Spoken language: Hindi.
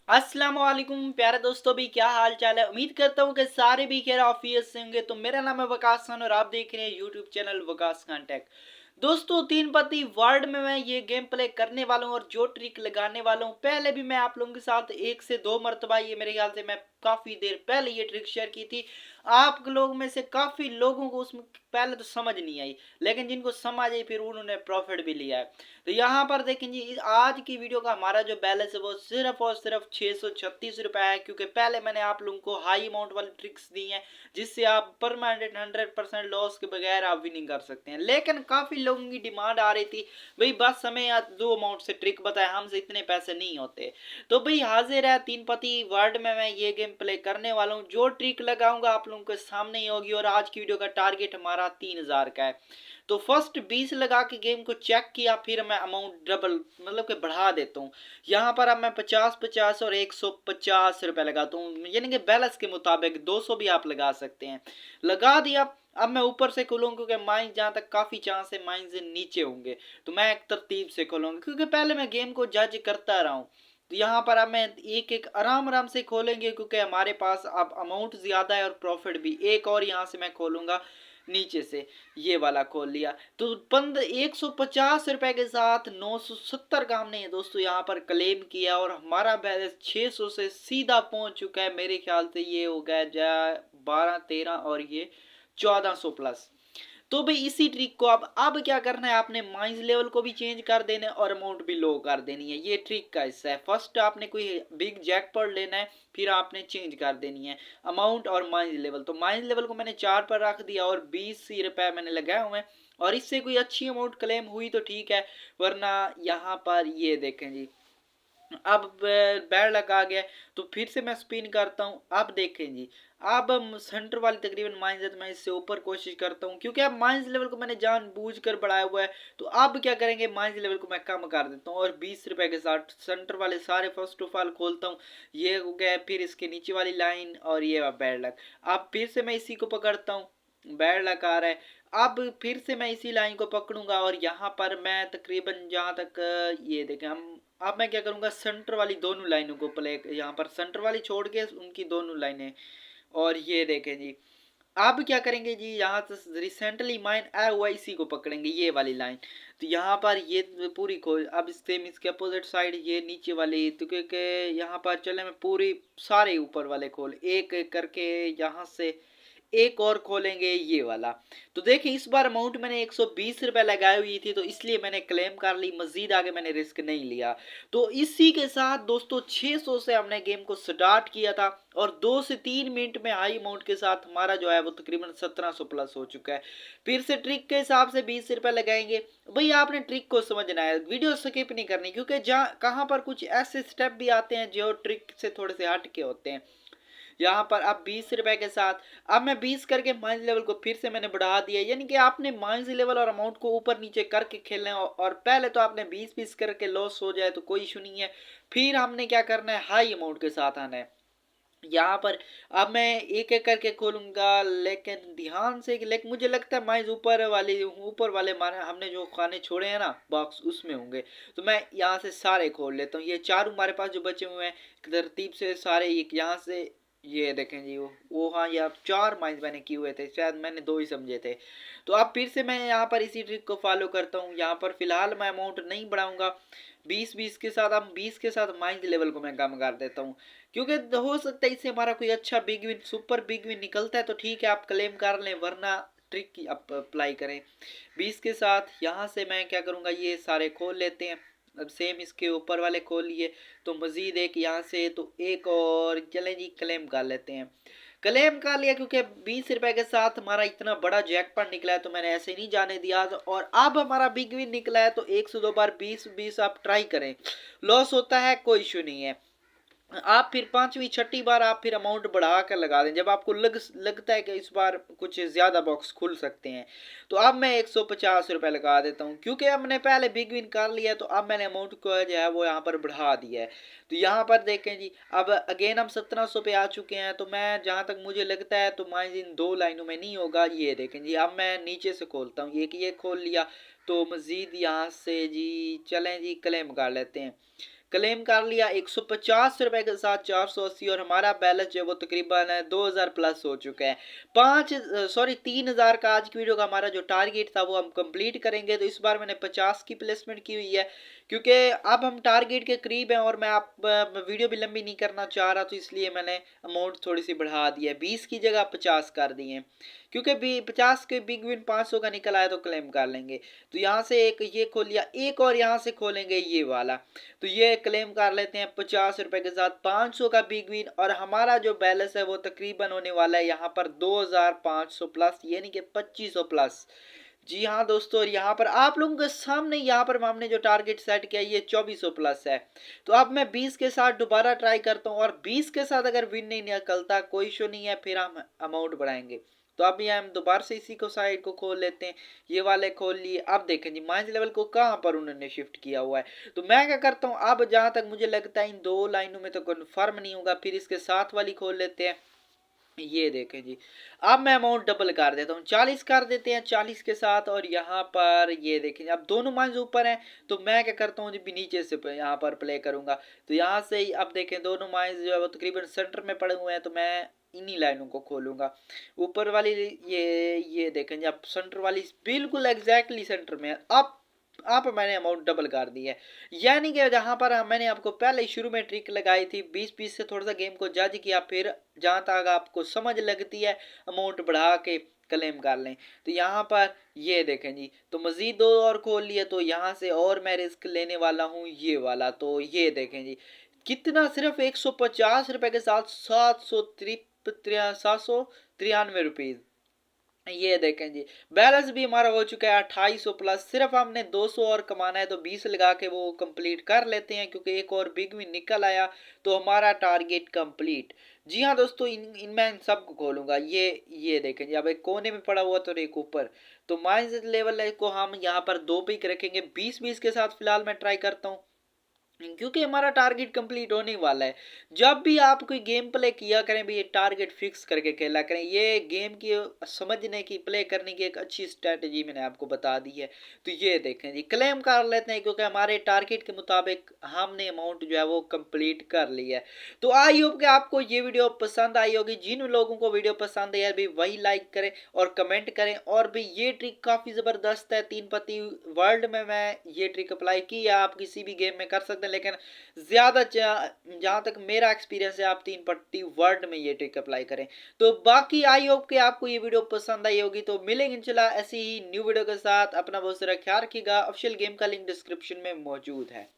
अस्सलाम वालेकुम प्यारे दोस्तों, भी क्या हाल चाल है। उम्मीद करता हूँ कि सारे भी खैर ऑफियत से होंगे। तो मेरा नाम है वकास खान और आप देख रहे हैं YouTube channel Waqas Khan tech. दोस्तों, तीन पत्ती वर्ल्ड में मैं ये गेम प्ले करने वाला हूँ और जो ट्रिक लगाने वाला हूँ, पहले भी मैं आप लोगों के साथ एक से दो मरतबा ये मेरे ख्याल से मैं काफ़ी देर पहले ये ट्रिक शेयर की थी। आप लोग में से काफ़ी लोगों को उसमें पहले तो समझ नहीं आई, लेकिन जिनको समझ आई फिर उन्होंने प्रॉफिट भी लिया है। तो यहाँ पर देखें जी, आज की वीडियो का हमारा जो बैलेंस है वो सिर्फ और सिर्फ 636 रुपये है, क्योंकि पहले मैंने आप लोगों को हाई अमाउंट वाली ट्रिक्स दी हैं जिससे आप परमानेंट 100% लॉस के बगैर आप विनिंग कर सकते हैं। लेकिन काफ़ी लोगों की डिमांड आ रही थी, भाई बस हमें दो अमाउंट से ट्रिक बताए, हमसे इतने पैसे नहीं होते। तो भाई हाजिर है तीन पति वर्ल्ड में मैं ये गेम प्ले करने वाला हूँ। जो ट्रिक लगाऊंगा आप लोगों के सामने ही होगी और आज की वीडियो का टारगेट हमारा 3000 का है। तो फर्स्ट 20 लगा के गेम को चेक किया, फिर मैं अमाउंट डबल मतलब कि बढ़ा देता हूँ। यहाँ पर अब मैं 50 50 और 150 रुपये लगाता हूँ, यानी कि बैलेंस के मुताबिक 200 भी आप लगा सकते हैं। लगा दिया। अब मैं ऊपर से खोलूंगा क्योंकि माइंस जहाँ तक काफ़ी चांस है माइंस नीचे होंगे, तो मैं एक तरतीब से खोलूंगा क्योंकि पहले मैं गेम को जज करता रहा हूँ। तो यहाँ पर अब मैं एक एक आराम आराम से खोलेंगे क्योंकि हमारे पास अब अमाउंट ज़्यादा है और प्रॉफिट भी। एक और यहाँ से मैं खोलूंगा नीचे से, ये वाला खोल लिया। तो 150 रुपए के साथ 970 का हमने दोस्तों यहाँ पर क्लेम किया और हमारा बैलेंस 600 से सीधा पहुंच चुका है। मेरे ख्याल से ये हो गया जा 12 13 और ये 1400 प्लस। तो भाई इसी ट्रिक को अब क्या करना है, आपने माइंस लेवल को भी चेंज कर देना है और अमाउंट भी लो कर देनी है। ये ट्रिक का हिस्सा है। फर्स्ट आपने कोई बिग जैकपॉट लेना है, फिर आपने चेंज कर देनी है अमाउंट और माइंस लेवल। तो माइंस लेवल को मैंने 4 पर रख दिया और 20 रुपए मैंने लगाए हुए हैं, और इससे कोई अच्छी अमाउंट क्लेम हुई तो ठीक है, वरना यहाँ पर ये देखें जी, अब बैड लगा गया। तो फिर से मैं स्पिन करता हूँ। अब देखें जी, अब हम सेंटर वाली तकरीबन माइंस है तो मैं इससे ऊपर कोशिश करता हूँ क्योंकि अब माइंस लेवल को मैंने जानबूझकर बढ़ाया हुआ है। तो अब क्या करेंगे, माइंस लेवल को मैं कम कर देता हूँ और 20 रुपए के साथ सेंटर वाले सारे फर्स्ट ऑफ ऑल खोलता हूँ। ये हो गया, फिर इसके नीचे वाली लाइन और ये बैड लक। अब फिर से मैं इसी को पकड़ता हूँ, बैड लक आ रहा है। अब फिर से मैं इसी लाइन को पकड़ूंगा और यहाँ पर मैं तकरीबन जहाँ तक ये देखें हम, अब मैं क्या करूँगा, सेंटर वाली दोनों लाइनों को प्ले, यहाँ पर सेंटर वाली छोड़ के उनकी दोनों लाइनें, और ये देखें जी। अब क्या करेंगे जी, यहाँ से रिसेंटली माइन आया हुआ इसी को पकड़ेंगे, ये वाली लाइन। तो यहाँ पर ये पूरी खोल, अब सेम इसके अपोजिट साइड ये नीचे वाली, तो क्योंकि यहाँ पर चले मैं पूरी सारे ऊपर वाले खोल एक एक करके यहाँ से एक और खोलेंगे ये वाला। तो देखिए इस बार अमाउंट मैंने 120 रुपये लगाई हुई थी, तो इसलिए मैंने क्लेम कर ली, मजीद आगे मैंने रिस्क नहीं लिया। तो इसी के साथ दोस्तों 600 से हमने गेम को स्टार्ट किया था और 2 से 3 मिनट में हाई अमाउंट के साथ हमारा जो है वो तकरीबन 1700 प्लस हो चुका है। फिर से ट्रिक के हिसाब से 20 रुपये लगाएंगे। भाई आपने ट्रिक को समझना है, वीडियो स्किप नहीं करनी, क्योंकि जहाँ कहाँ पर कुछ ऐसे स्टेप भी आते हैं जो ट्रिक से थोड़े से हट के होते हैं। यहाँ पर अब 20 रुपए के साथ अब मैं 20 करके माइंस लेवल को फिर से मैंने बढ़ा दिया, यानी कि आपने माइंस लेवल और अमाउंट को ऊपर नीचे करके खेलना है। और पहले तो आपने 20 20 करके लॉस हो जाए तो कोई इशू नहीं है, फिर हमने क्या करना है, हाई अमाउंट के साथ आना है। यहाँ पर अब मैं एक एक करके खोलूंगा, लेकिन ध्यान से, लेकिन मुझे लगता है माइज ऊपर वाले माने हमने जो खाने छोड़े हैं ना बॉक्स उसमें होंगे। तो मैं यहाँ से सारे खोल लेता हूँ, ये चार हमारे पास जो बचे हुए हैं तरतीब से सारे एक यहाँ से। ये देखें जी, वो हाँ, ये 4 माइंस मैंने किए हुए थे, शायद मैंने 2 ही समझे थे। तो अब फिर से मैं यहाँ पर इसी ट्रिक को फॉलो करता हूँ। यहाँ पर फिलहाल मैं अमाउंट नहीं बढ़ाऊंगा, 20 20 के साथ, अब 20 के साथ माइंस लेवल को मैं कम कर देता हूँ, क्योंकि हो सकता है इससे हमारा कोई अच्छा big win, super big win निकलता है तो ठीक है, आप क्लेम कर लें, वरना ट्रिक की अप्लाई करें। 20 के साथ यहाँ से मैं क्या करूँगा, ये सारे खोल लेते हैं। अब सेम इसके ऊपर वाले खोल लिए, तो मज़ीद एक यहाँ से, तो एक और चलें जी क्लेम कर लेते हैं। क्लेम कर लिया क्योंकि 20 रुपए के साथ हमारा इतना बड़ा जैकपॉट निकला है, तो मैंने ऐसे नहीं जाने दिया। और अब हमारा बिग विन निकला है, तो 102 बार 20 20 आप ट्राई करें, लॉस होता है कोई इशू नहीं है। आप फिर पांचवी छठी बार आप फिर अमाउंट बढ़ा कर लगा दें जब आपको लगता है कि इस बार कुछ ज़्यादा बॉक्स खुल सकते हैं। तो अब मैं 150 रुपये लगा देता हूँ, क्योंकि अब मैंने पहले बिग विन कर लिया, तो अब मैंने अमाउंट को जो है वो यहाँ पर बढ़ा दिया है। तो यहाँ पर देखें जी, अब अगेन हम 1700 पे आ चुके हैं। तो मैं जहाँ तक मुझे लगता है तो माइज इन 2 लाइनों में नहीं होगा। ये देखें जी, अब मैं नीचे से खोलता हूँ, एक ये खोल लिया। तो मज़ीद यहाँ से जी चलें जी क्लेम कर लेते हैं। क्लेम कर लिया 150 रुपए के साथ 480, और हमारा बैलेंस जो है वो तकरीबन 2000 प्लस हो चुका है। 3000 का आज की वीडियो का हमारा जो टारगेट था वो हम कंप्लीट करेंगे। तो इस बार मैंने 50 की प्लेसमेंट की हुई है, क्योंकि अब हम टारगेट के करीब हैं और मैं आप वीडियो भी लंबी नहीं करना चाह रहा, तो इसलिए मैंने अमाउंट थोड़ी सी बढ़ा दी है, 20 की जगह 50 कर दी है, क्योंकि 50 के बिग विन 500 का निकल आया तो क्लेम कर लेंगे। तो यहाँ से एक ये खोल लिया, एक और यहाँ से खोलेंगे ये वाला, तो ये क्लेम कर लेते हैं 50 रुपए के साथ 500 का बिग विन, और हमारा जो बैलेंस है वो तकरीबन होने वाला है यहाँ पर 2500 प्लस, यानी कि 2500 प्लस। जी हाँ दोस्तों, और यहाँ पर आप लोगों के सामने यहाँ पर हमने जो टारगेट सेट किया ये 2400 प्लस है। तो अब मैं 20 के साथ दोबारा ट्राई करता हूँ, और 20 के साथ अगर विन नहीं निकलता कोई इशू नहीं है, फिर हम अमाउंट बढ़ाएंगे। तो अब ये हम दोबारा से इसी को साइड को खोल लेते हैं, ये वाले खोल लिए। अब देखें जी माइंस लेवल को कहाँ पर उन्होंने शिफ्ट किया हुआ है। तो मैं क्या करता हूँ, अब जहाँ तक मुझे लगता है इन दो लाइनों में तो कन्फर्म नहीं होगा, फिर इसके साथ वाली खोल लेते हैं। ये देखें जी, अब मैं अमाउंट डबल कर देता हूँ, 40 कर देते हैं 40 के साथ, और यहाँ पर ये देखें अब दोनों माइंस ऊपर हैं, तो मैं क्या करता हूँ जी भी नीचे से यहाँ पर प्ले करूँगा। तो यहाँ से ही अब देखें दोनों माइंस जो है वो तकरीबन सेंटर में पड़े हुए हैं, तो मैं इन्हीं लाइनों को खोलूंगा। ऊपर वाली ये देखें जी अब सेंटर वाली बिल्कुल एग्जैक्टली सेंटर में है। अब मैंने अमाउंट डबल कर दी है, यानी कि जहां पर मैंने आपको पहले शुरू में ट्रिक लगाई थी 20-20 से थोड़ा सा गेम को जज किया, फिर जहां तक आपको समझ लगती है अमाउंट बढ़ा के क्लेम कर लें। तो यहाँ पर ये देखें जी, तो मजीद दो और खोल लिए, तो यहाँ से और मैं रिस्क लेने वाला हूँ ये वाला। तो ये देखें जी कितना, सिर्फ 150 रुपए के साथ 793 रुपीज। ये देखें जी बैलेंस भी हमारा हो चुका है 2800 प्लस, सिर्फ हमने 200 और कमाना है, तो 20 लगा के वो कंप्लीट कर लेते हैं, क्योंकि एक और बिग विन निकल आया तो हमारा टारगेट कंप्लीट। जी हाँ दोस्तों, इनमें इन सबको खोलूंगा। ये देखें जी अब एक कोने में पड़ा हुआ तो एक ऊपर, तो माइनस लेवल को हम यहाँ पर 2 पे रखेंगे। 20-20 के साथ फिलहाल मैं ट्राई करता हूँ, क्योंकि हमारा टारगेट कंप्लीट होने वाला है। जब भी आप कोई गेम प्ले किया करें भी, ये टारगेट फिक्स करके खेला करें, ये गेम की समझने की, प्ले करने की एक अच्छी स्ट्रेटजी मैंने आपको बता दी है। तो ये देखें जी क्लेम कर लेते हैं, क्योंकि हमारे टारगेट के मुताबिक हमने अमाउंट जो है वो कंप्लीट कर ली है। तो आई होप कि आपको ये वीडियो पसंद आई होगी। जिन लोगों को वीडियो पसंद है यार भी वही लाइक करें और कमेंट करें, और भी ये ट्रिक काफ़ी ज़बरदस्त है। 3 पत्ती वर्ल्ड में मैं ये ट्रिक अप्लाई की है, आप किसी भी गेम में कर सकते हैं, लेकिन ज्यादा जहां तक मेरा एक्सपीरियंस है आप 3 पट्टी वर्ड में ये ट्रिक अप्लाई करें। तो बाकी आई होप कि आपको ये वीडियो पसंद आई होगी। तो मिलेंगे इंशाल्लाह ऐसी ही न्यू वीडियो के साथ। अपना बहुत सारा ख्याल रखिएगा। ऑफिशियल गेम का लिंक डिस्क्रिप्शन में मौजूद है।